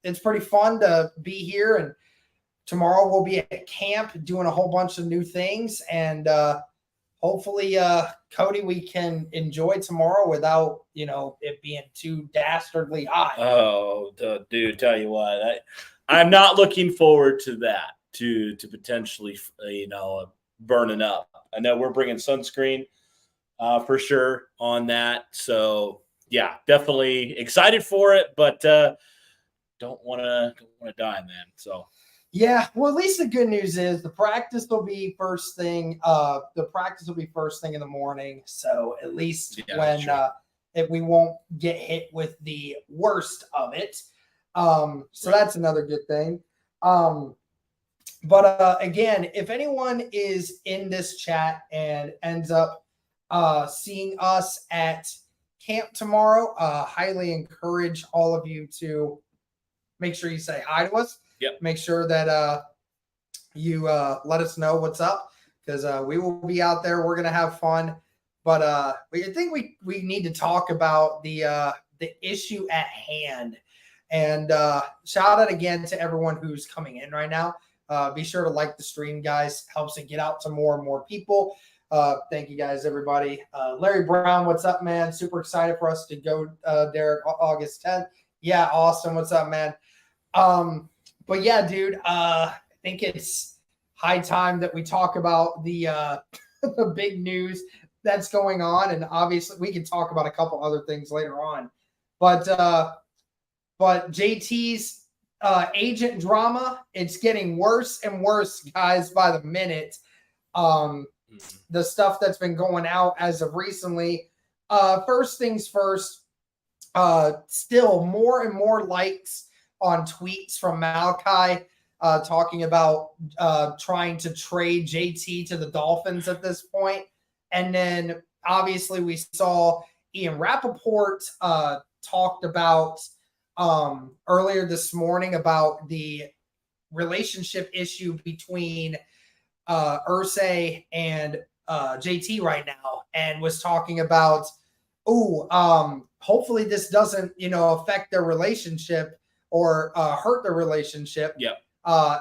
it's pretty fun to be here, and tomorrow we'll be at camp doing a whole bunch of new things, and hopefully, Cody, we can enjoy tomorrow without, it being too dastardly hot. Oh, dude, tell you what, I'm not looking forward to that, to potentially, burning up. I know we're bringing sunscreen for sure on that. So, yeah, definitely excited for it, but don't want to die, man. So. Yeah, well, at least the good news is the practice will be first thing. The practice will be first thing in the morning, so at least when if we won't get hit with the worst of it. So that's another good thing. But again, if anyone is in this chat and ends up seeing us at camp tomorrow, highly encourage all of you to make sure you say hi to us. Yep. Make sure that you let us know what's up, because we will be out there. We're gonna have fun, but I think we need to talk about the issue at hand. And shout out again to everyone who's coming in right now. Be sure to like the stream, guys. Helps it get out to more and more people. Thank you, guys, everybody. Larry Brown, what's up, man? Super excited for us to go, Derek, August 10th. Yeah, awesome. What's up, man? But yeah, dude, I think it's high time that we talk about the the big news that's going on, and obviously we can talk about a couple other things later on. But JT's agent drama, it's getting worse and worse, guys, by the minute. The stuff that's been going out as of recently. First things first, still more and more likes on tweets from Malachi talking about trying to trade JT to the Dolphins at this point. And then obviously we saw Ian Rappaport talked about earlier this morning about the relationship issue between Irsay and JT right now, and was talking about, hopefully this doesn't, affect their relationship or hurt their relationship. Yep.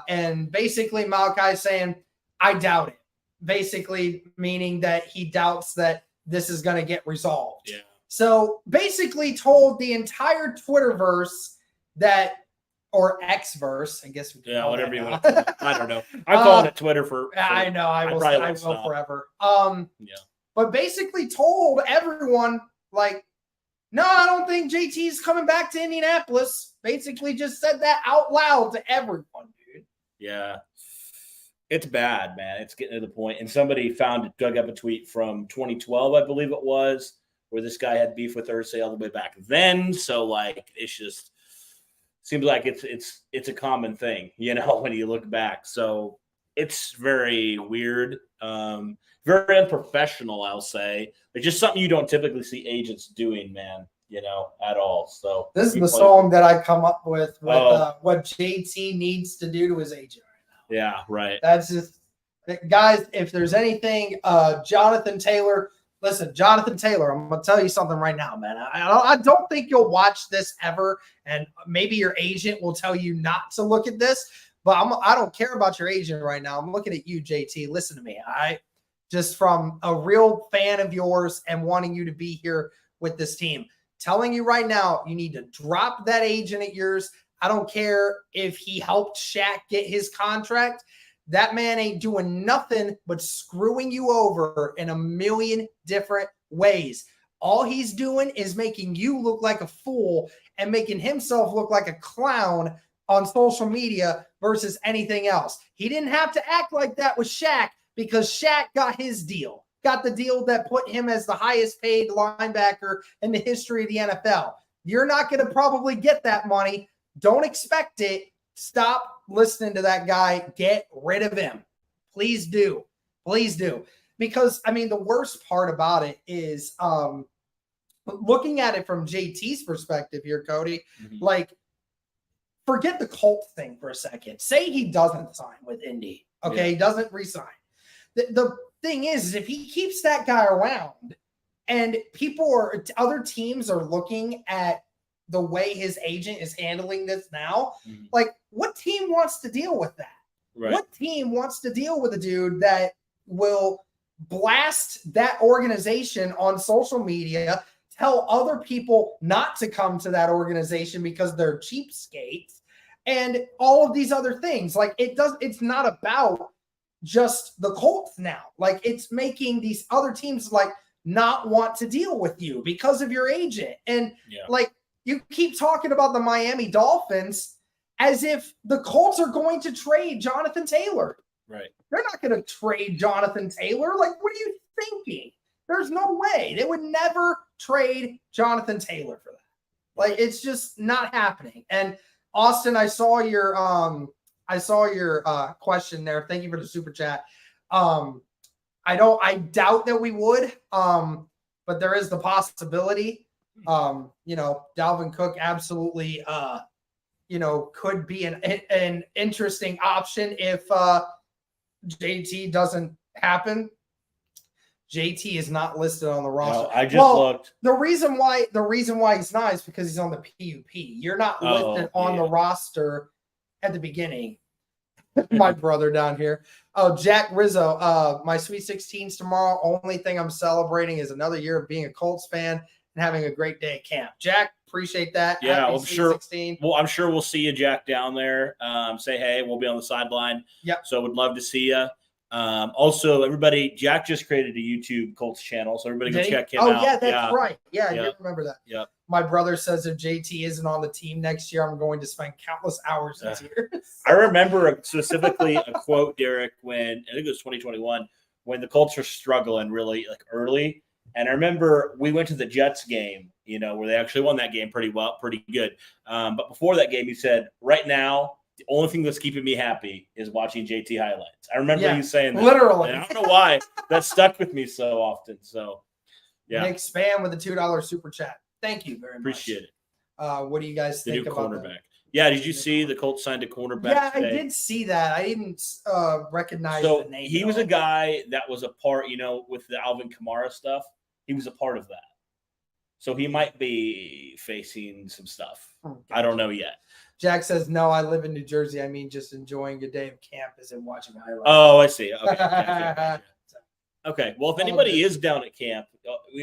And basically Malachi saying, I doubt it. Basically meaning that he doubts that this is going to get resolved. Yeah. So basically told the entire Twitterverse that, or Xverse, I guess. Whatever you want. I don't know. I'm calling it Twitter for I know. I will forever. Yeah. But basically told everyone, like, no, I don't think JT's coming back to Indianapolis. Basically just said that out loud to everyone, dude. Yeah. It's bad, man. It's getting to the point. And somebody dug up a tweet from 2012, I believe it was, where this guy had beef with Irsay all the way back then. So, like, it's just seems like it's a common thing, when you look back. So it's very weird, very unprofessional, I'll say. It's just something you don't typically see agents doing, man, at all. So this is the song that I come up with what JT needs to do to his agent right now. Yeah, right. That's just, guys, if there's anything, Jonathan Taylor, listen, Jonathan Taylor, I'm going to tell you something right now, man. I don't think you'll watch this ever, and maybe your agent will tell you not to look at this, but I don't care about your agent right now. I'm looking at you, JT. Listen to me. Just from a real fan of yours and wanting you to be here with this team. Telling you right now, you need to drop that agent of yours. I don't care if he helped Shaq get his contract. That man ain't doing nothing but screwing you over in a million different ways. All he's doing is making you look like a fool and making himself look like a clown on social media versus anything else. He didn't have to act like that with Shaq because Shaq got his deal. Got the deal that put him as the highest paid linebacker in the history of the NFL. You're not going to probably get that money. Don't expect it. Stop listening to that guy. Get rid of him. Please do. Please do. Because, the worst part about it is looking at it from JT's perspective here, Cody, like, forget the Colt thing for a second. Say he doesn't sign with Indy. Okay, He doesn't resign. The thing is if he keeps that guy around and other teams are looking at the way his agent is handling this now, Mhm. like what team wants to deal with that? Right. What team wants to deal with a dude that will blast that organization on social media, tell other people not to come to that organization because they're cheapskates, and all of these other things? Like it's not about just the Colts now. Like it's making these other teams like not want to deal with you because of your agent. And Yeah. like you keep talking about the Miami Dolphins as if the Colts are going to trade Jonathan Taylor. Right. They're not going to trade Jonathan Taylor. Like, what are you thinking? There's no way. They would never trade Jonathan Taylor for that. Like, it's just not happening. And Austin, I saw your question there. Thank you for the super chat. I doubt that we would, but there is the possibility. Dalvin Cook absolutely could be an interesting option if JT doesn't happen. JT is not listed on the roster. No, I just looked. The reason why he's not is because he's on the PUP. You're not listed on the roster at the beginning. My brother down here. Oh, Jack Rizzo. My Sweet 16's tomorrow. Only thing I'm celebrating is another year of being a Colts fan and having a great day at camp. Jack, appreciate that. Yeah, Happy I'm Sweet sure. 16. Well, I'm sure we'll see you, Jack, down there. Say hey. We'll be on the sideline. Yep. So would love to see you. Also, everybody, Jack just created a YouTube Colts channel, so everybody go check him out. Oh, yeah, that's right. Yeah, I did remember that. Yeah. My brother says if JT isn't on the team next year, I'm going to spend countless hours in tears. I remember specifically a quote, Derek, when I think it was 2021, when the Colts were struggling really like early. And I remember we went to the Jets game, where they actually won that game pretty good. But before that game, he said, right now, the only thing that's keeping me happy is watching JT highlights. I remember you saying that. Literally. And I don't know why. That stuck with me so often. So, yeah. Nick Spam with a $2 super chat. Thank you very much. Appreciate it. What do you guys think about cornerback? That? Yeah, did you see the Colts signed a cornerback? Yeah, today? I did see that. I didn't recognize the name. He was a guy that was a part, with the Alvin Kamara stuff. He was a part of that. So he might be facing some stuff. I don't know yet. Jack says, no, I live in New Jersey. I mean, just enjoying a day of camp as in watching highlights. Oh, I see. Okay. Gotcha. Okay. Well, if anybody is down at camp,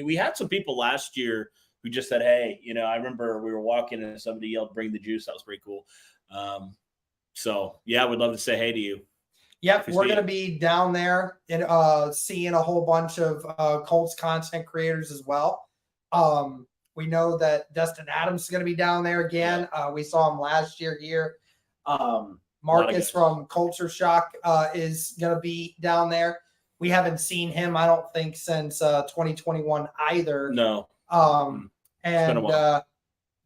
we had some people last year who just said, hey, I remember we were walking and somebody yelled, bring the juice. That was pretty cool. So, yeah, we'd love to say hey to you. Yep, we're going to be down there and seeing a whole bunch of Colts content creators as well. We know that Dustin Adams is going to be down there again. Yeah. We saw him last year here. Marcus from Culture Shock is going to be down there. We haven't seen him, I don't think, since 2021 either. No. And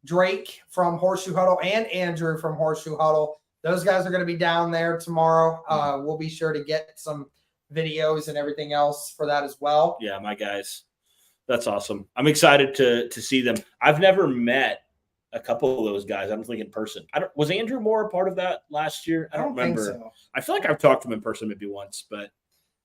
Drake from Horseshoe Huddle and Andrew from Horseshoe Huddle. Those guys are going to be down there tomorrow. We'll be sure to get some videos and everything else for that as well. Yeah, my guys. That's awesome. I'm excited to see them. I've never met a couple of those guys. I don't think in person. Was Andrew Moore a part of that last year? I don't remember. Think so. I feel like I've talked to him in person maybe once, but.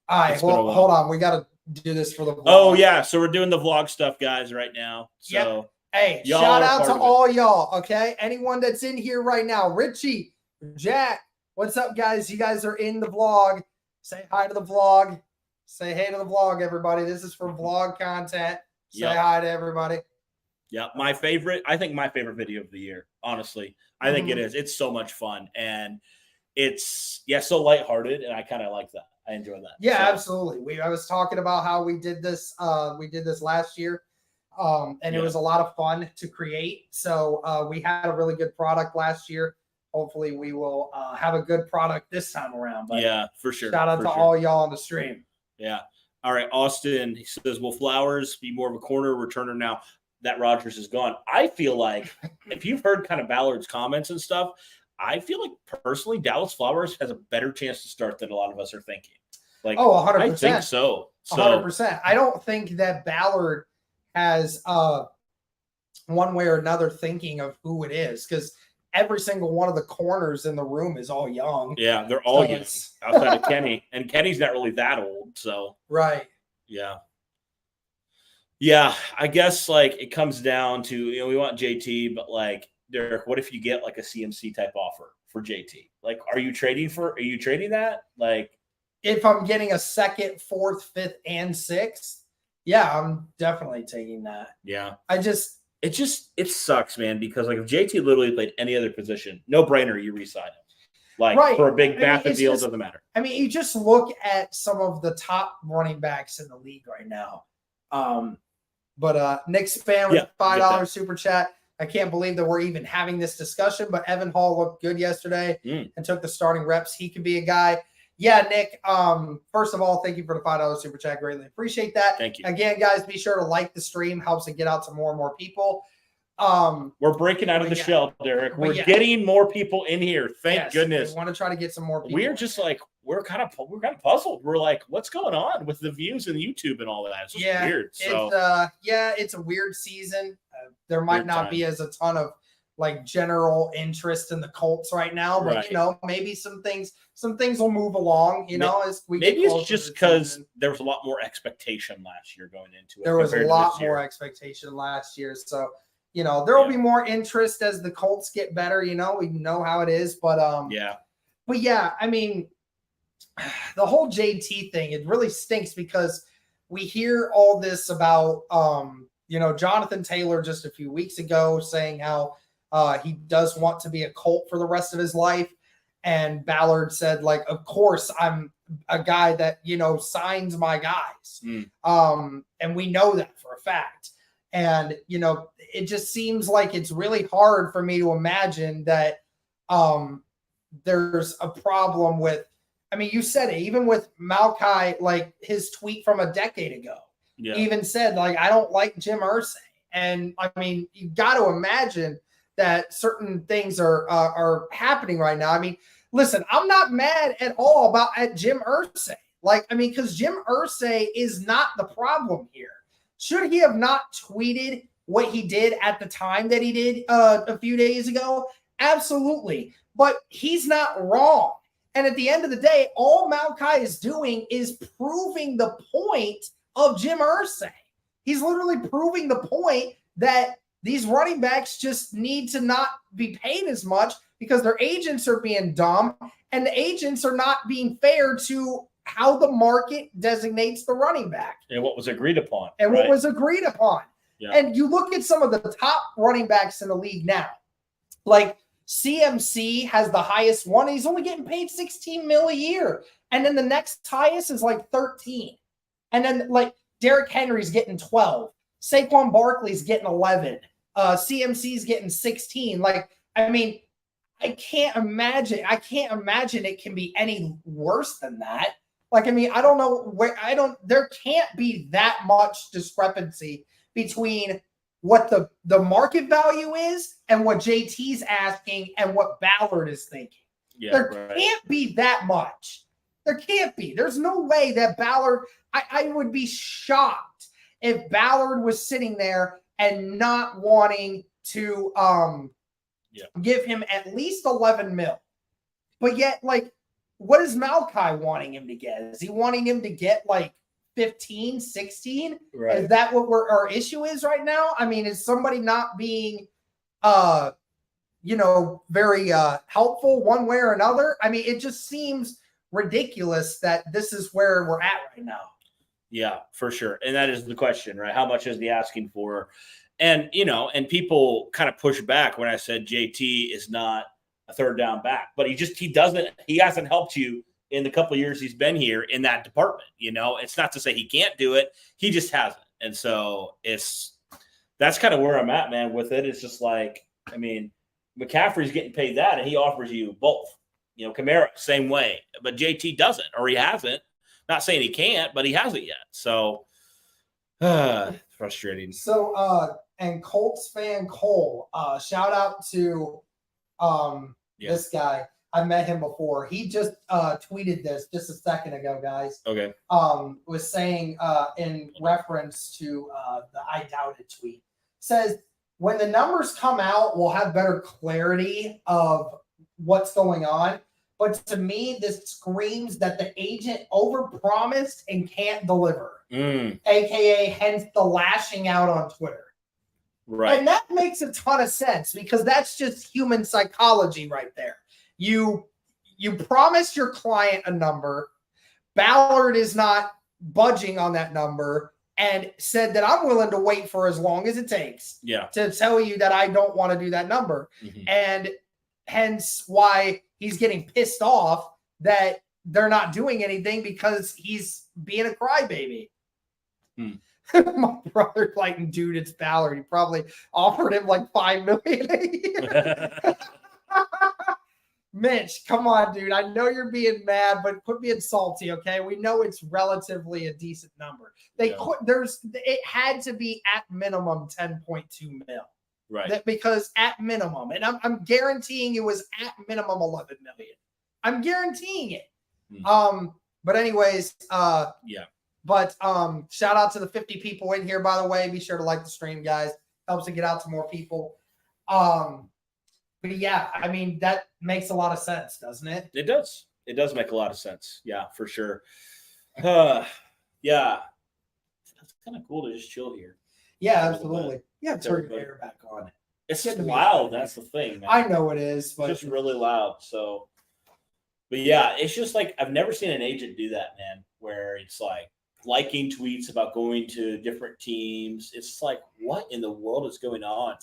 All right. Well, hold on. We got to do this for the vlog. Oh, yeah. So we're doing the vlog stuff, guys, right now. So. Yep. Hey, shout out to all y'all. Okay. Anyone that's in here right now. Richie, Jack, what's up, guys? You guys are in the vlog. Say hi to the vlog. Say hey to the vlog, everybody. This is for vlog content. Say hi to everybody. Yeah, I think my favorite video of the year, honestly. I think it is. It's so much fun. And it's, so lighthearted, and I kind of like that. I enjoy that. Yeah, absolutely. I was talking about how we did this last year. And it was a lot of fun to create. So we had a really good product last year. Hopefully we will have a good product this time around. But yeah, for sure. Shout out to all y'all on the stream. Yeah. All right. Austin, he says, will Flowers be more of a corner returner now that Rodgers is gone? I feel like if you've heard kind of Ballard's comments and stuff, I feel like personally Dallas Flowers has a better chance to start than a lot of us are thinking. Like, 100%. I think so. 100%. I don't think that Ballard has one way or another thinking of who it is, because every single one of the corners in the room is all young. Yeah, they're all young outside of Kenny. And Kenny's not really that old. So right. Yeah. Yeah, I guess like it comes down to, we want JT, but like Derek, what if you get like a CMC type offer for JT? Like, are you trading that? Like, If I'm getting a second, fourth, fifth, and sixth, yeah, I'm definitely taking that. yeah. It Sucks, man, because like if JT literally played any other position, no brainer, you resign him. Like right. for a big I mean, back deal, doesn't matter. I mean, you just look at some of the top running backs in the league right now. But Nick's fan with $5 super chat. I can't believe that we're even having this discussion, but Evan Hall looked good yesterday and took the starting reps. He could be a guy. Yeah, Nick. First of all, thank you for the $5 super chat. Greatly appreciate that. Thank you. Again, guys, be sure to like the stream. Helps it get out to more and more people. We're breaking out of the shell, Derek. We're getting more people in here. Thank goodness. We want to try to get some more people. We're just like we're kind of puzzled. We're like, what's going on with the views and YouTube and all of that? It's just weird. So it's a weird season. There might not be as a ton of like general interest in the Colts right now, but maybe some things will move along. As we maybe it's just because there was a lot more expectation last year going into it. There was a lot more expectation last year, so there will be more interest as the Colts get better. We know how it is, but I mean, the whole JT thing, it really stinks because we hear all this about Jonathan Taylor just a few weeks ago saying how he does want to be a Colt for the rest of his life. And Ballard said, like, of course, I'm a guy that, signs my guys. And we know that for a fact. And, it just seems like it's really hard for me to imagine that there's a problem with, I mean, you said it, even with Malkai, like his tweet from a decade ago, even said, like, I don't like Jim Irsay. And I mean, you got to imagine that certain things are happening right now. I mean, listen, I'm not mad at all at Jim Irsay. Like, I mean, because Jim Irsay is not the problem here. Should he have not tweeted what he did at the time that he did a few days ago? Absolutely. But he's not wrong. And at the end of the day, all Malkai is doing is proving the point of Jim Irsay. He's literally proving the point that these running backs just need to not be paid as much because their agents are being dumb and the agents are not being fair to how the market designates the running back. And what was agreed upon. What was agreed upon. Yeah. And you look at some of the top running backs in the league now, like CMC has the highest one. He's only getting paid $16 million a year. And then the next highest is like 13. And then like Derrick Henry's getting 12. Saquon Barkley's getting 11. CMC's getting 16. Like, I mean, I can't imagine it can be any worse than that. Like, I mean, I don't know there can't be that much discrepancy between what the market value is and what JT's asking and what Ballard is thinking. There can't be that much. There can't be. There's no way that Ballard, I would be shocked if Ballard was sitting there and not wanting to give him at least 11 mil. But yet, like, what is Malkai wanting him to get? Is he wanting him to get like 15, 16? Right. Is that what our issue is right now? I mean, is somebody not being, very helpful one way or another? I mean, it just seems ridiculous that this is where we're at right now. Yeah, for sure. And that is the question, right? How much is he asking for? And, and people kind of push back when I said JT is not a third down back, but he hasn't helped you in the couple of years he's been here in that department. It's not to say he can't do it. He just hasn't. And so that's kind of where I'm at, man, with it. It's just like, I mean, McCaffrey's getting paid that and he offers you both, Kamara, same way, but JT doesn't, or he hasn't. Not saying he can't, but he hasn't yet. So frustrating. So, and Colts fan Cole, shout out to this guy. I met him before. He just tweeted this just a second ago, guys. Okay. Was saying in reference to the I Doubted tweet. Says, when the numbers come out, we'll have better clarity of what's going on. But to me, this screams that the agent overpromised and can't deliver, aka hence the lashing out on Twitter. Right. And that makes a ton of sense because that's just human psychology right there. You promise your client a number, Ballard is not budging on that number and said that I'm willing to wait for as long as it takes to tell you that I don't want to do that number. And hence why he's getting pissed off that they're not doing anything because he's being a crybaby. My brother, like, dude, it's Ballard. He probably offered him like $5 million a year. Mitch, come on, dude. I know you're being mad, but quit being salty, okay? We know it's relatively a decent number. It had to be at minimum 10.2 mil. Right. Because at minimum, and I'm guaranteeing it was at minimum 11 million. I'm guaranteeing it. But anyways, But shout out to the 50 people in here, by the way. Be sure to like the stream, guys. Helps to get out to more people. But yeah, I mean, that makes a lot of sense, doesn't it? It does. It does make a lot of sense. Yeah, for sure. Yeah. It's kind of cool to just chill here. Yeah, absolutely. Yeah, turn your air back on. It's just loud. That's the thing, man. I know it is, but it's just really loud. So, but yeah, it's just like I've never seen an agent do that, man, where it's like liking tweets about going to different teams. It's like, what in the world is going on?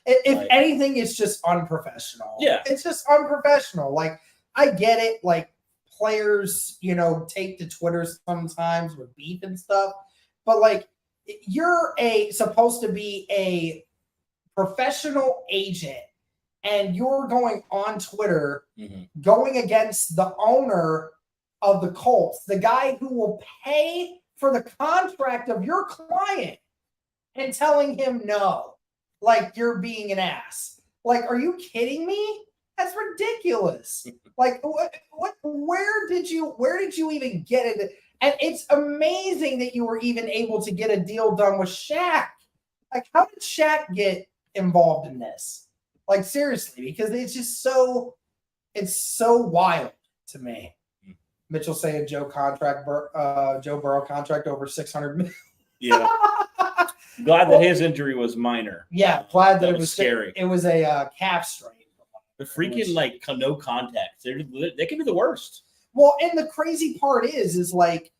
If anything, it's just unprofessional. Yeah. It's just unprofessional. Like, I get it. Like, players, take to Twitter sometimes with beef and stuff. But, like, you're supposed to be a professional agent, and you're going on Twitter, going against the owner of the Colts, the guy who will pay for the contract of your client, and telling him no, like you're being an ass. Like, are you kidding me? That's ridiculous. Like, where did you even get it? And it's amazing that you were even able to get a deal done with Shaq. Like, how did Shaq get involved in this? Like, seriously, because it's so wild to me. Mitchell saying Joe Burrow contract over $600 million. Yeah. Glad that his injury was minor. Yeah, glad that it was scary. It was a calf strain. The freaking no contact. They can be the worst. Well, and the crazy part is like,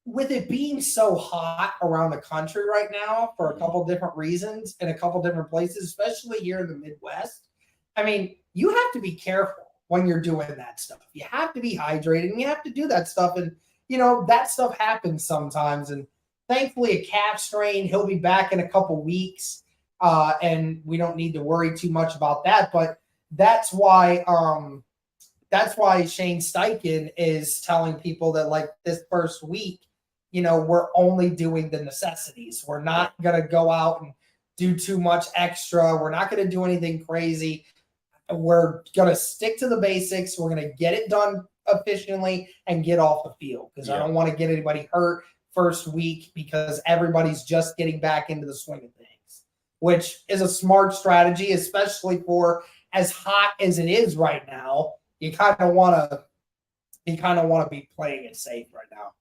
with it being so hot around the country right now for a couple different reasons in a couple different places, especially here in the Midwest. I mean, you have to be careful when you're doing that stuff. You have to be hydrated and you have to do that stuff. And, that stuff happens sometimes. And thankfully, a calf strain, he'll be back in a couple weeks. And we don't need to worry too much about that. But that's why Shane Steichen is telling people that, like, this first week, we're only doing the necessities. We're not going to go out and do too much extra. We're not going to do anything crazy. We're going to stick to the basics. We're going to get it done efficiently and get off the field because I don't want to get anybody hurt first week because everybody's just getting back into the swing of things, which is a smart strategy, especially for as hot as it is right now. You kind of want to be playing it safe right now.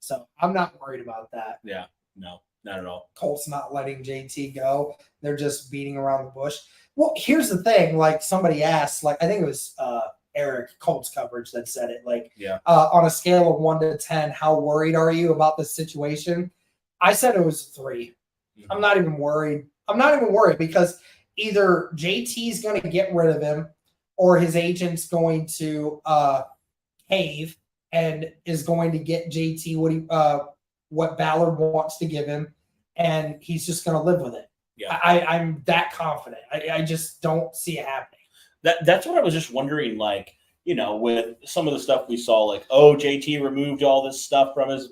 So I'm not worried about that. Yeah, no, not at all. Colts not letting JT go. They're just beating around the bush. Well, here's the thing. Like, somebody asked, like, I think it was Eric, Colts coverage, that said it. Like, on a scale of 1 to 10, how worried are you about this situation? I said it was 3. I'm not even worried. Because either JT's going to get rid of him or his agent's going to cave and is going to get JT what Ballard wants to give him, and he's just going to live with it. Yeah, I'm that confident. I just don't see it happening. That's what I was just wondering, like, with some of the stuff we saw, like, JT removed all this stuff from his,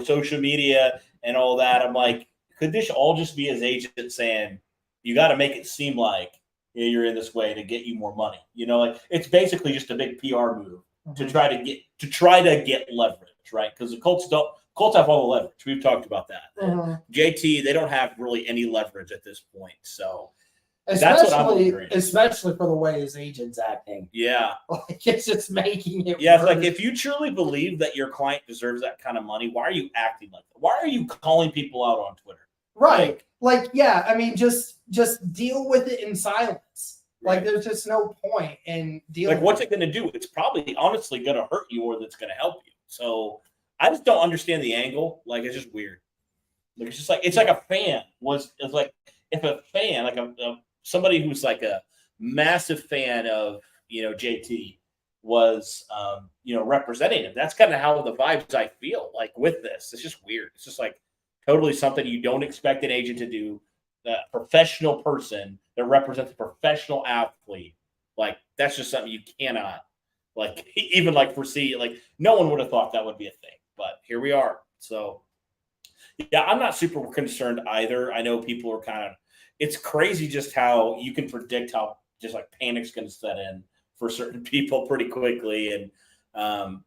social media and all that. I'm like, could this all just be his agent saying, you got to make it seem like you're in this way to get you more money? Like, it's basically just a big PR move to try to get leverage, right? Because the Colts have all the leverage. We've talked about that. JT, they don't have really any leverage at this point. So That's what I'm wondering. Especially for the way his agent's acting. Yeah. Like, it's just making it Yeah, worse. it's like if you truly believe that your client deserves that kind of money, why are you acting like that? Why are you calling people out on Twitter? Right. Like, yeah, I mean, just deal with it in silence. Right. Like, there's just no point in dealing Like, what's it going to do? It's probably honestly going to hurt you more than it's going to help you. So I just don't understand the angle. Like, it's just weird. Like, it's just like, it's like a fan it's like if a fan, like somebody who's like a massive fan of, JT was, representing him. That's kind of how the vibes I feel like with this. It's just weird. It's just like totally something you don't expect an agent to do. A professional person that represents a professional athlete, like that's just something you cannot like even like foresee. Like no one would have thought that would be a thing, but here we are. So yeah, I'm not super concerned either. I know people are kind of. It's crazy just how you can predict how just like panic's going to set in for certain people pretty quickly. And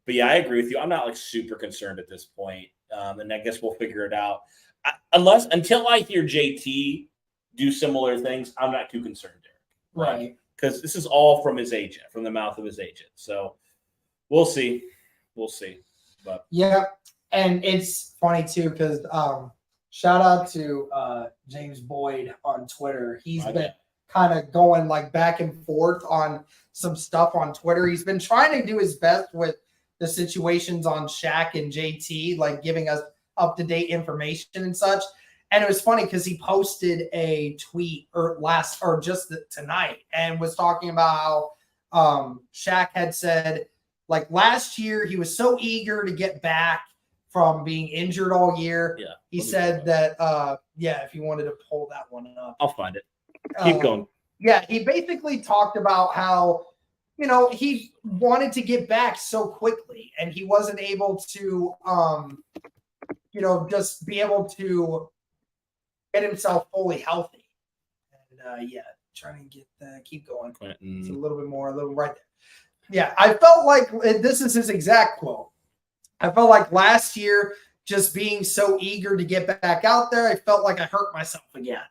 but yeah, I agree with you. I'm not like super concerned at this point, and I guess we'll figure it out. Until I hear JT do similar things, I'm not too concerned, Derek. Right. Because this is all from his agent, from the mouth of his agent. So we'll see. We'll see. But yeah, and it's funny too because shout out to James Boyd on Twitter. He's been kind of going like back and forth on some stuff on Twitter. He's been trying to do his best with the situations on Shaq and JT, like giving us up-to-date information and such. And it was funny because he posted a tweet tonight and was talking about how Shaq had said, like last year, he was so eager to get back from being injured all year. Yeah, he said that, if you wanted to pull that one up. I'll find it. Keep going. Yeah, he basically talked about how, he wanted to get back so quickly and he wasn't able to, just be able to get himself fully healthy. And trying to keep going. Clinton. It's a little bit more, right there. Yeah, I felt like this is his exact quote. I felt like last year, just being so eager to get back out there, I felt like I hurt myself again.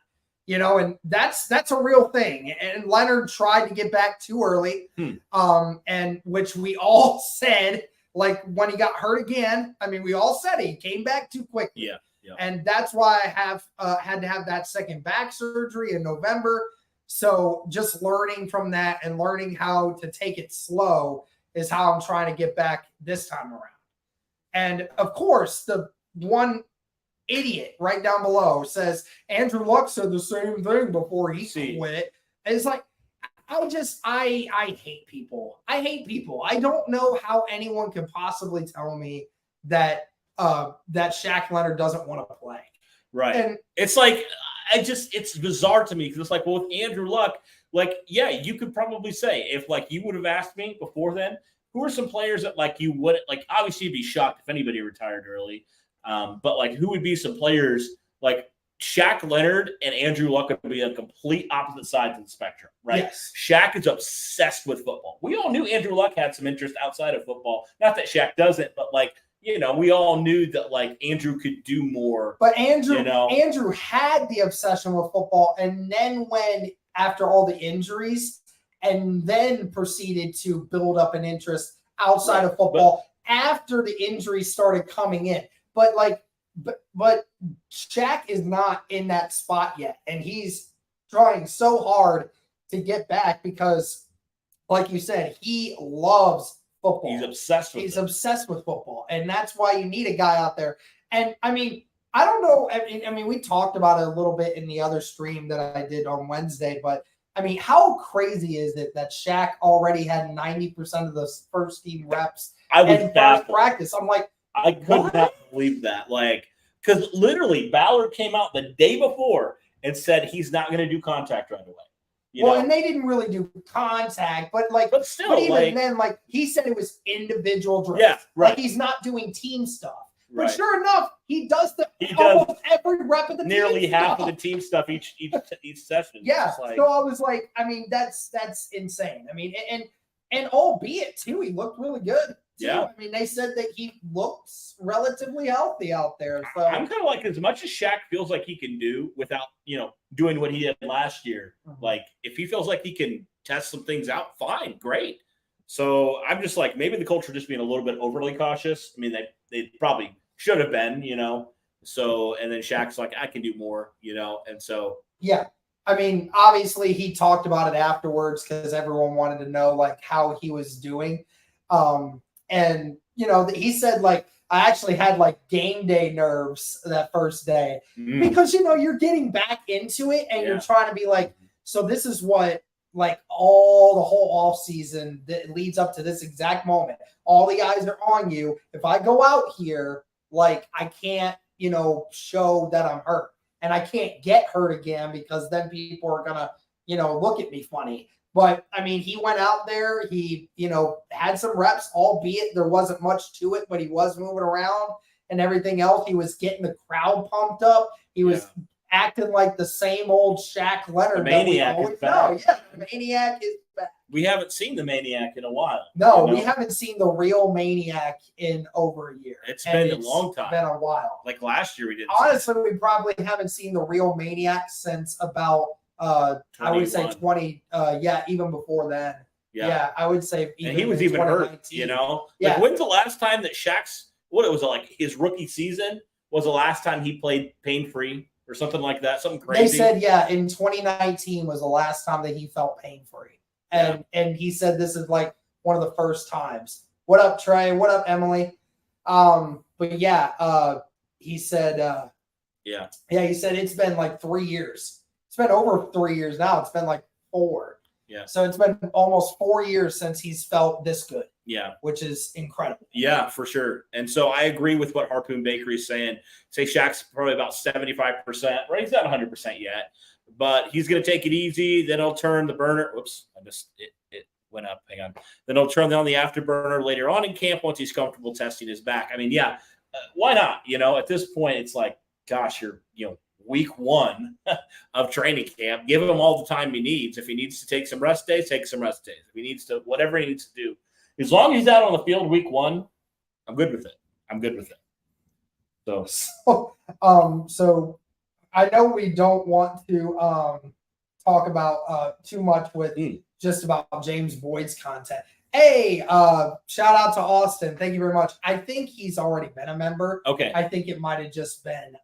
And that's a real thing. And Leonard tried to get back too early, and which we all said, like when he got hurt again. I mean, we all said he came back too quickly. Yeah. And that's why I have had to have that second back surgery in November. So just learning from that and learning how to take it slow is how I'm trying to get back this time around. And of course, the one idiot right down below says Andrew Luck said the same thing before he quit. And it's like, I hate people. I hate people. I don't know how anyone can possibly tell me that that Shaq Leonard doesn't want to play. Right. And it's like, it's bizarre to me because it's like, well, with Andrew Luck, like, yeah, you could probably say if like you would have asked me before then, who are some players that like you wouldn't like, obviously you'd be shocked if anybody retired early. But like who would be some players like Shaq Leonard and Andrew Luck would be on complete opposite sides of the spectrum, right? Yes. Shaq is obsessed with football. We all knew Andrew Luck had some interest outside of football. Not that Shaq doesn't, but like, we all knew that like Andrew could do more. But Andrew had the obsession with football, and then when after all the injuries, and then proceeded to build up an interest outside of football after the injuries started coming in. But Shaq is not in that spot yet, and he's trying so hard to get back because, like you said, he loves football. He's obsessed with football, and that's why you need a guy out there. And I mean, I don't know. I mean, we talked about it a little bit in the other stream that I did on Wednesday, but I mean, how crazy is it that Shaq already had 90% of the first team reps in first practice? I'm like, I could not believe that. Like, because literally Ballard came out the day before and said he's not going to do contact right away. And they didn't really do contact, but still, even then, like he said, it was individual drills. Yeah, right. Like he's not doing team stuff. Right. But sure enough, he does almost every rep of the nearly team half stuff. of the team stuff each session. Yeah. So I was like, I mean, that's insane. I mean, and albeit too, he looked really good. too. Yeah. I mean, they said that he looks relatively healthy out there. So I'm kind of like, as much as Shaq feels like he can do without, doing what he did last year, like if he feels like he can test some things out, fine, great. So I'm just like, maybe the culture just being a little bit overly cautious. I mean, they probably should have been, So, and then Shaq's like, I can do more, and so. yeah. I mean, obviously he talked about it afterwards because everyone wanted to know like how he was doing. And he said like, I actually had like game day nerves that first day because you're getting back into it and you're trying to be like, so this is what like all the whole off season that leads up to this exact moment. All the eyes are on you. If I go out here, like I can't, show that I'm hurt and I can't get hurt again because then people are gonna, look at me funny. But I mean, he went out there, he, had some reps, albeit there wasn't much to it, but he was moving around and everything else. He was getting the crowd pumped up. He was acting like the same old Shaq Leonard. The Maniac is back. Yeah, the Maniac is back. We haven't seen the Maniac in a while. No, we haven't seen the real Maniac in over a year. It's been a long time. It's been a while. Like last year we did. Honestly, we probably haven't seen the real Maniac since about I would say 20 even before then. Yeah, I would say even and he was even hurt, Like when's the last time that Shaq's like his rookie season was the last time he played pain-free or something like that, something crazy? They said in 2019 was the last time that he felt pain-free. And he said this is like one of the first times. What up, Trey? What up, Emily? But yeah, he said he said it's been like 3 years. It's been over 3 years now. It's been like 4. Yeah. So it's been almost 4 years since he's felt this good. Yeah. Which is incredible. Yeah, for sure. And so I agree with what Harpoon Bakery is saying. Say Shaq's probably about 75%. Right? He's not 100% yet. But he's going to take it easy. Then he'll turn the burner. Whoops. It went up. Hang on. Then he'll turn on the afterburner later on in camp once he's comfortable testing his back. I mean, why not? At this point, it's like, gosh, you're, week 1 of training camp. Give him all the time he needs. If he needs to take some rest days, take some rest days. If he needs to, whatever he needs to do. As long as he's out on the field week 1, I'm good with it. So I know we don't want to talk about too much with just about James Boyd's content. Hey, shout out to Austin. Thank you very much. I think he's already been a member. Okay. I think it might have just been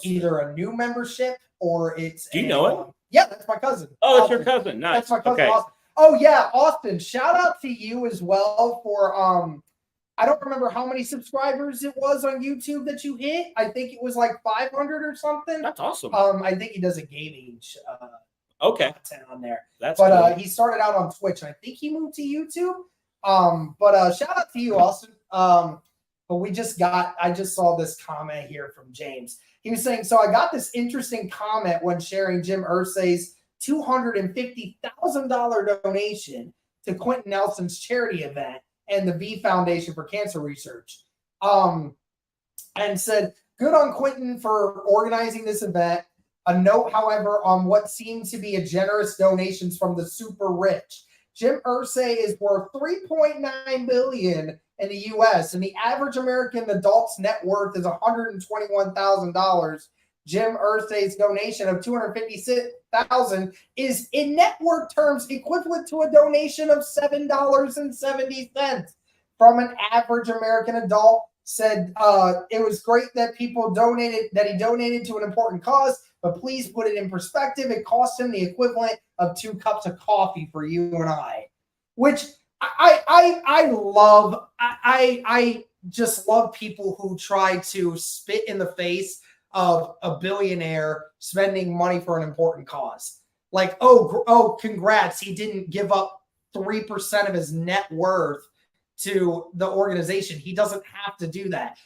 either a new membership or it's. Do you know it? Yeah, that's my cousin. Oh, that's your cousin. Nice. That's my cousin. Okay. Austin. Oh yeah, Austin. Shout out to you as well for I don't remember how many subscribers it was on YouTube that you hit. I think it was like 500 or something. That's awesome. I think he does a gaming content on there. But he started out on Twitch. I think he moved to YouTube. But shout out to you, Austin. But I just saw this comment here from James. He was saying, so I got this interesting comment when sharing Jim Irsay's $250,000 donation to Quentin Nelson's charity event and the V Foundation for Cancer Research. And said, good on Quentin for organizing this event. A note, however, on what seemed to be a generous donations from the super rich. Jim Irsay is worth $3.9 billion in the U.S., and the average American adult's net worth is $121,000. Jim Irsay's donation of $256,000 is in net worth terms equivalent to a donation of $7.70 from an average American adult. Said it was great that he donated to an important cause, but please put it in perspective. It cost him the equivalent of 2 cups of coffee for you and I, which I love. I just love people who try to spit in the face of a billionaire spending money for an important cause. Like, oh, congrats. He didn't give up 3% of his net worth to the organization. He doesn't have to do that.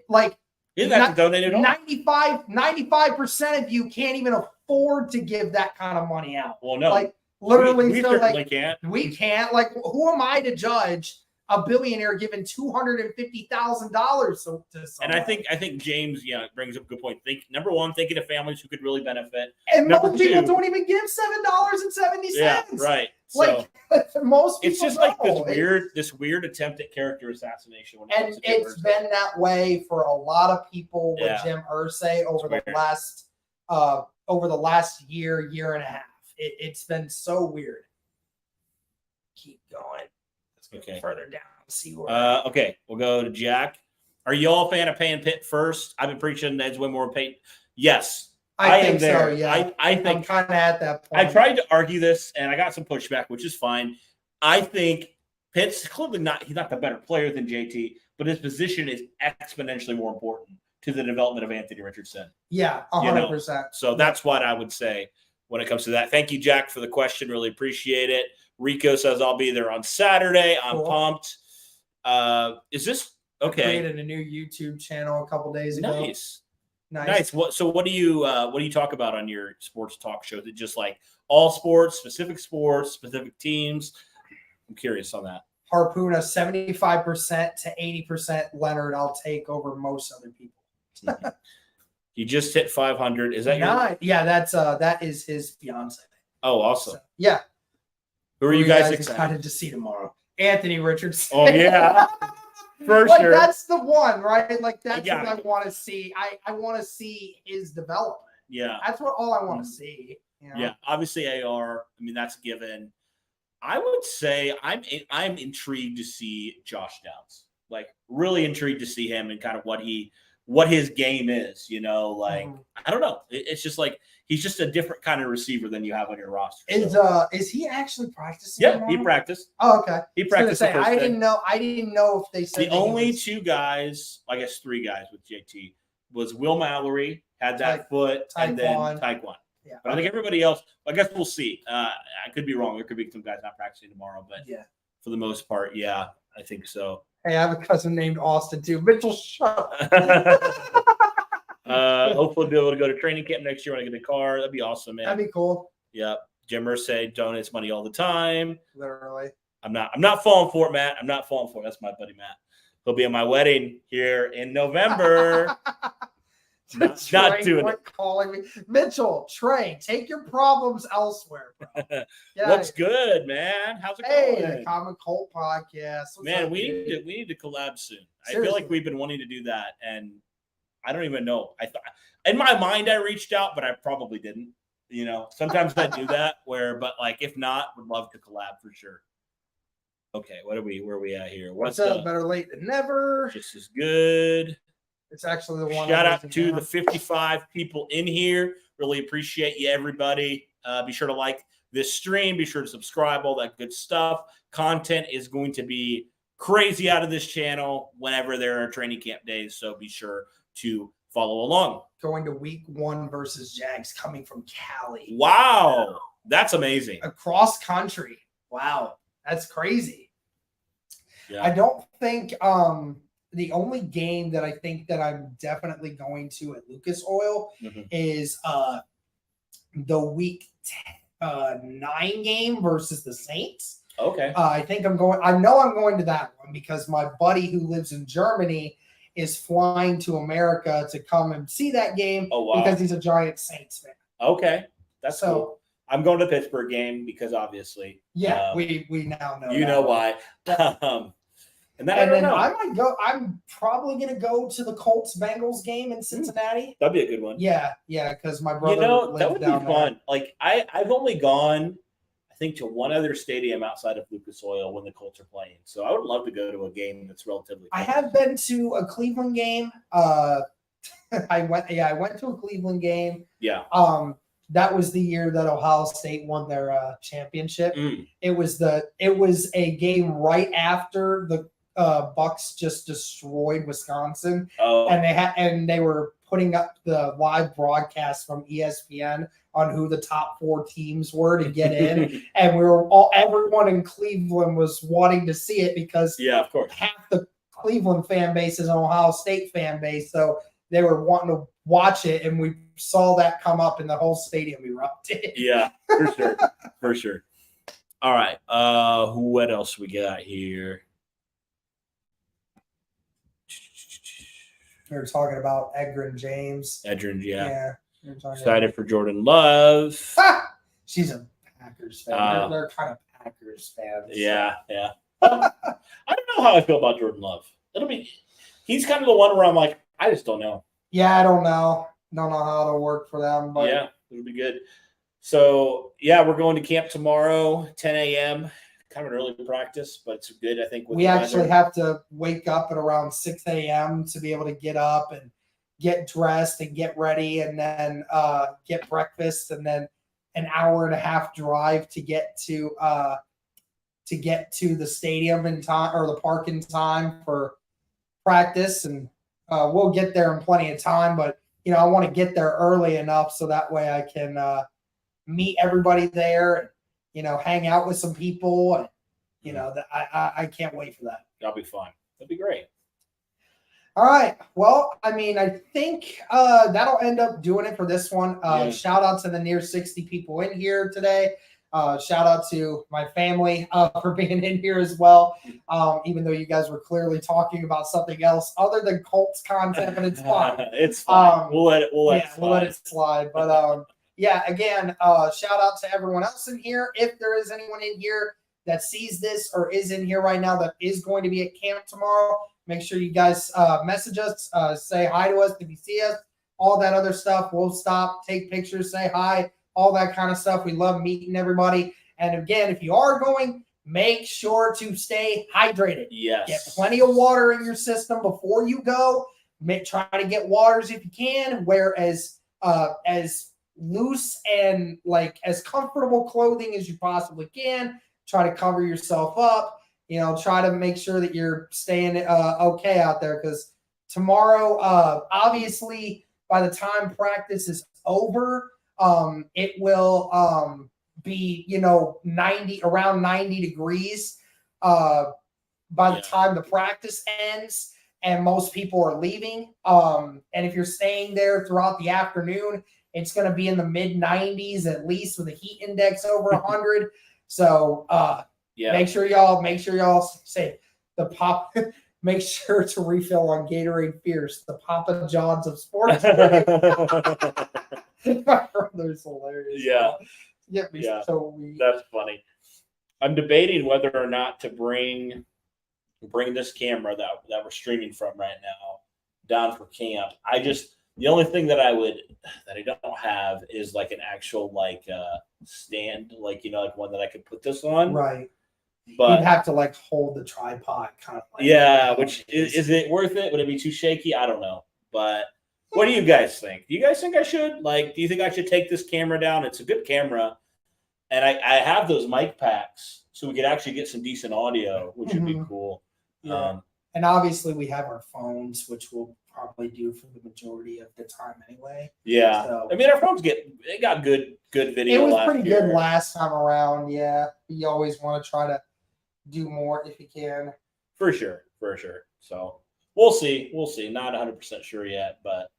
Like, he doesn't have to donate at all. 95% of you can't even afford to give that kind of money out. Well, no. Like, literally, we certainly can't. We can't. Like, who am I to judge a billionaire giving $250,000 to someone? And I think James, brings up a good point. Number one, thinking of families who could really benefit. And most people don't even give $7.70. Yeah, right. Like most people it's just like know. this weird attempt at character assassination. When it And comes to Jim it's Irsay. been that way for a lot of people with Yeah. Jim Irsay over It's the weird. last year and a half. It's been so weird. Keep going. Let's go Okay. further down. See where. Okay, we'll go to Jack. Are you all a fan of paying Pitt first? I've been preaching Ned's win more paid. Yes, I am think there. so. Yeah, I I'm think kind of at that point. I tried to argue this, and I got some pushback, which is fine. I think Pitt's clearly he's not the better player than JT, but his position is exponentially more important to the development of Anthony Richardson. Yeah, 100%. So that's what I would say when it comes to that. Thank you, Jack, for the question. Really appreciate it. Rico says I'll be there on Saturday. I'm pumped. Is this okay? I created a new YouTube channel a couple days ago. Nice. What do you talk about on your sports talk show? Is it just like all sports, specific teams? I'm curious on that. Harpoon a 75% to 80% Leonard. I'll take over most other people. You just hit 500. Is that your? Yeah, that is his fiance. Oh, awesome. So, yeah. Who are you guys excited to see tomorrow? Anthony Richardson. Oh yeah, for like, sure. That's the one, right? Like that's Yeah. what I want to see. I want to see his development. Yeah, that's all I want to see. You know? Yeah, obviously AR. I mean, that's a given. I would say I'm intrigued to see Josh Downs. Like, really intrigued to see him and kind of what his game is. You know, like I don't know. It's just like he's just a different kind of receiver than you have on your roster. Is he actually practicing? Yeah, tomorrow? he practiced. Oh, okay. He practiced. I didn't know if they said the only two guys, I guess three guys with JT was Will Mallory had that foot, and then Taekwon. Yeah, but I think everybody else. I guess we'll see. I could be wrong. There could be some guys not practicing tomorrow, but yeah, for the most part, yeah, I think so. Hey, I have a cousin named Austin too. Mitchell, shut hopefully, be able to go to training camp next year when I get a car. That'd be awesome, man. That'd be cool. Yep. Jim Irsay donates money all the time. Literally. I'm not falling for it, Matt. I'm not falling for it. That's my buddy Matt. He'll be at my wedding here in November. not doing it. Calling me, Mitchell. Trey, take your problems elsewhere, bro. What's good, man? How's it going? Hey, the Common Cult podcast. Man, we need to collab soon. Seriously. I feel like we've been wanting to do that, and I don't even know. I thought in my mind I reached out, but I probably didn't. You know, sometimes I do that. But like if not, would love to collab for sure. Okay, where are we at here? What's up? Better late than never. Just as good. It's actually the one. Shout out to the 55 people in here. Really appreciate you, everybody. Be sure to like this stream. Be sure to subscribe, all that good stuff. Content is going to be crazy out of this channel whenever there are training camp days. So be sure to follow along. Going to week 1 versus Jags coming from Cali. Wow. That's amazing. Across country. Wow. That's crazy. Yeah. I don't think the only game that I think that I'm definitely going to at Lucas Oil is the week 9 game versus the Saints. Okay. I know I'm going to that one because my buddy who lives in Germany is flying to America to come and see that game because he's a giant Saints fan. Okay. That's cool. I'm going to the Pittsburgh game because obviously. Yeah, we now know. You know why. And then I might go. I'm probably going to go to the Colts-Bengals game in Cincinnati. That'd be a good one. Yeah, because my brother. That would be fun. There. Like I've only gone, I think, to one other stadium outside of Lucas Oil when the Colts are playing. So I would love to go to a game that's relatively. I have been to a Cleveland game. I went to a Cleveland game. Yeah. That was the year that Ohio State won their championship. It was a game right after the Bucks just destroyed Wisconsin, and they were putting up the live broadcast from ESPN on who the top 4 teams were to get in, and everyone in Cleveland was wanting to see it because of course half the Cleveland fan base is an Ohio State fan base, so they were wanting to watch it, and we saw that come up, and the whole stadium erupted. Yeah, for sure. All right, what else we got here? We were talking about Edgerrin James. Yeah. We were Excited for Jordan Love. She's a Packers fan. They're kind of Packers fans. Yeah. I don't know how I feel about Jordan Love. He's kind of the one where I'm like, I just don't know. Yeah, I don't know. Don't know how it'll work for them, but Yeah, it'll be good. So yeah, we're going to camp tomorrow, 10 a.m. Kind of an early practice, but it's good. I think we actually have to wake up at around 6 a.m. to be able to get up and get dressed and get ready, and then get breakfast, and then an hour and a half drive to get to the stadium in time, or the park in time for practice. And we'll get there in plenty of time, but I want to get there early enough so that way I can meet everybody there and hang out with some people. And that I can't wait for that. That'll be fun. That'll be great. All right. Well, I think that'll end up doing it for this one. Shout out to the near 60 people in here today. Shout out to my family for being in here as well. Even though you guys were clearly talking about something else other than Colts content, but it's fine. It's fine. We'll let it slide. But again, shout out to everyone else in here. If there is anyone in here that sees this or is in here right now that is going to be at camp tomorrow, make sure you guys message us, say hi to us if you see us, all that other stuff. We'll stop, take pictures, say hi, all that kind of stuff. We love meeting everybody. And again, if you are going, make sure to stay hydrated. Yes. Get plenty of water in your system before you go. Try to get waters if you can. Wear as loose and as comfortable clothing as you possibly can. Try to cover yourself up. Try to make sure that you're staying okay out there, because tomorrow, obviously, by the time practice is over, it will be around 90 degrees by the time the practice ends, and most people are leaving. And if you're staying there throughout the afternoon, it's going to be in the mid 90s at least, with a heat index over 100. So make sure y'all say the pop. Make sure to refill on Gatorade Fierce, the Papa John's of sports. My brother's hilarious. Yeah. Get me so weak. That's funny. I'm debating whether or not to bring this camera that we're streaming from right now down for camp. The only thing that I don't have is an actual stand, one that I could put this on. Right. But you'd have to hold the tripod kind of. Which is it worth it? Would it be too shaky? I don't know. But what do you guys think? Do you guys think I should? Do you think I should take this camera down? It's a good camera. And I have those mic packs, so we could actually get some decent audio, which would be cool. Yeah. And obviously we have our phones, which we'll probably do for the majority of the time anyway. Yeah. So, our phones got good video. It was pretty good last time around. Yeah. You always want to try to do more if you can. For sure. So we'll see. Not 100% sure yet, but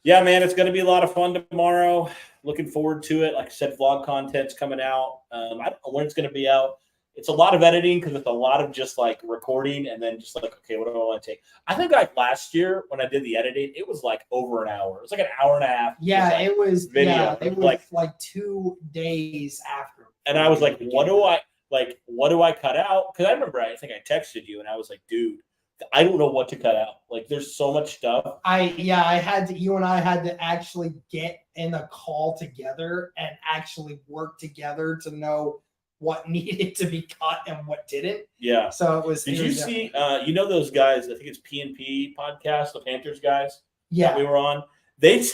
yeah, man, it's going to be a lot of fun tomorrow. Looking forward to it. Like I said, vlog content's coming out. I don't know when it's going to be out. It's a lot of editing because it's a lot of just recording and then just okay, what do I want to take? I think last year when I did the editing, it was over an hour. It was an hour and a half. Yeah, it was video. Yeah, it was 2 days after. And I was what do I cut out? Because I remember I think I texted you and I was dude, I don't know what to cut out. There's so much stuff. You and I had to actually get in a call together and actually work together to know what needed to be cut and what didn't. Yeah. So it was. Did you see? Those guys? I think it's PNP podcast, the Panthers guys. Yeah. That we were on. They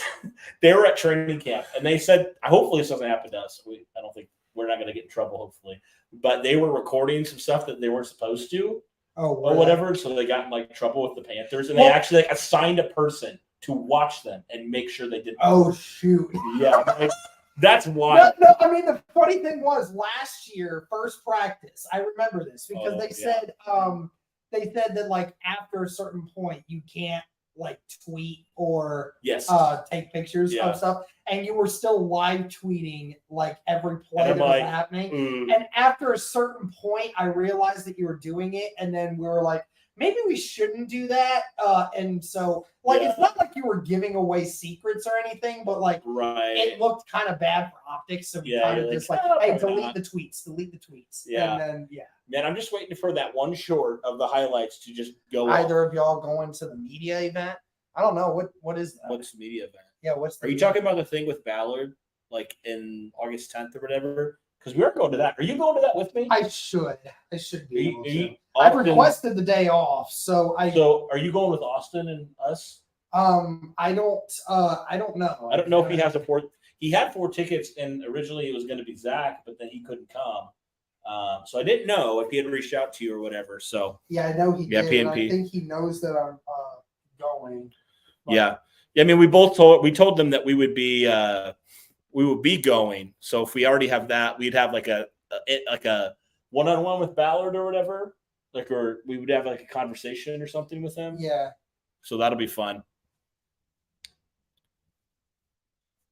were at training camp and they said, hopefully this doesn't happen to us. I don't think we're not going to get in trouble. Hopefully, but they were recording some stuff that they weren't supposed to. Or whatever. So they got in trouble with the Panthers, and they actually assigned a person to watch them and make sure they didn't. Oh shoot! Yeah. That's why. No, the funny thing was last year, first practice, I remember this because they said that after a certain point you can't tweet or take pictures of stuff, and you were still live tweeting every play that was happening. And after a certain point, I realized that you were doing it, and then we were maybe we shouldn't do that. And so, like, it's not like you were giving away secrets or anything, but like, Right. it looked kind of bad for optics. So we Yeah, kind you're of like, just like, "Oh, hey, why delete not?" the tweets. Yeah. And then, yeah. Man, I'm just waiting for that one short of the highlights to just go Either off. of y'all going to the media event? I don't know. What is that? What's the media event? Yeah, what's the Are you media? talking about the thing with Ballard, like in August 10th or whatever? Because we are going to that. Are you going to that with me? I should be able to. I've Austin- requested the day off, so So are you going with Austin and us? I don't know. I don't know if he has a fourth. He had 4 tickets, and originally it was going to be Zach, but then he couldn't come. So I didn't know if he had reached out to you or whatever. So Yeah, I know he Yeah, did. And I PNP. think he knows that I'm going. But yeah. I mean, we told them that we would be going. So if we already have that, we'd have like a one-on-one with Ballard or whatever. Or we would have like a conversation or something with him. Yeah. So that'll be fun.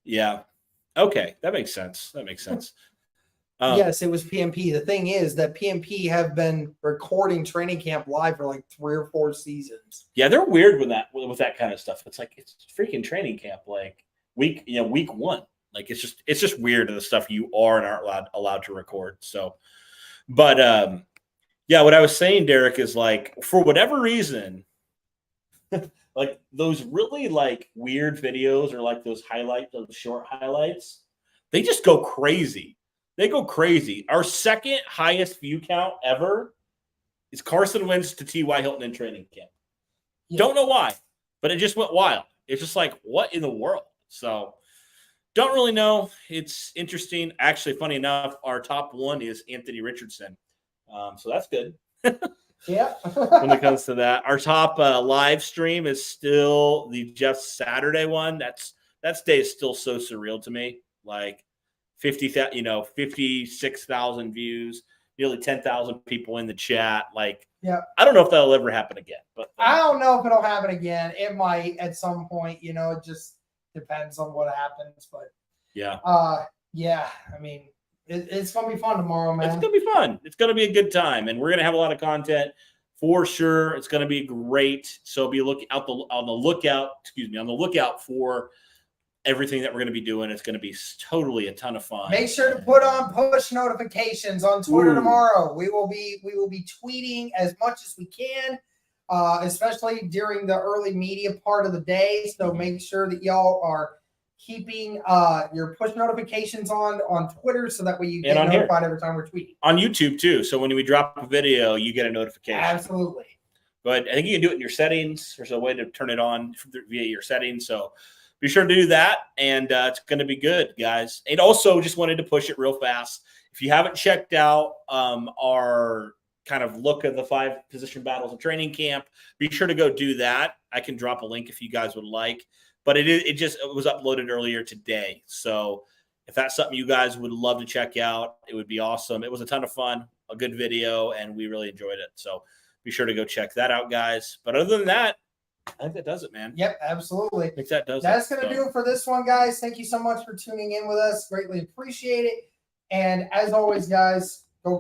Yeah. Okay. That makes sense. Yes, it was PMP. The thing is that PMP have been recording training camp live for like 3 or 4 seasons. Yeah, they're weird with that kind of stuff. It's like it's freaking training camp, like week 1. Like it's just weird the stuff you are and aren't allowed to record. So, but yeah, what I was saying, Derek, is like for whatever reason, like those really like weird videos or like those short highlights, they just go crazy. They go crazy. Our second highest view count ever is Carson Wentz to T.Y. Hilton in training camp. Yeah. Don't know why, but it just went wild. It's just like, what in the world? So don't really know. It's interesting. Actually, funny enough, our top 1 is Anthony Richardson. So that's good. Yeah. When it comes to that, our top live stream is still the Jeff Saturday one. That day is still so surreal to me. Like 56,000 views, nearly 10,000 people in the chat. Like, yeah, I don't know if that'll ever happen again, but I don't know if it'll happen again. It might at some point, it just depends on what happens. But yeah, yeah, I mean, it's gonna be fun tomorrow, man. It's gonna be fun. It's gonna be a good time, and we're gonna have a lot of content for sure. It's gonna be great. So be on the lookout for everything that we're going to be doing. It's going to be totally a ton of fun. Make sure to put on push notifications on Twitter Ooh. tomorrow. We will be tweeting as much as we can, especially during the early media part of the day. So make sure that y'all are keeping your push notifications on Twitter so that way you get notified every time we're tweeting. On YouTube too. So when we drop a video, you get a notification. Absolutely. But I think you can do it in your settings. There's a way to turn it on via your settings. So be sure to do that, and it's going to be good, guys. And also, just wanted to push it real fast. If you haven't checked out our kind of look at the 5 position battles in training camp, be sure to go do that. I can drop a link if you guys would like. But it was uploaded earlier today. So if that's something you guys would love to check out, it would be awesome. It was a ton of fun, a good video, and we really enjoyed it. So be sure to go check that out, guys. But other than that, I think that does it, man. Yep, absolutely. I think that does That's going to do it for this one, guys. Thank you so much for tuning in with us. Greatly appreciate it. And as always, guys,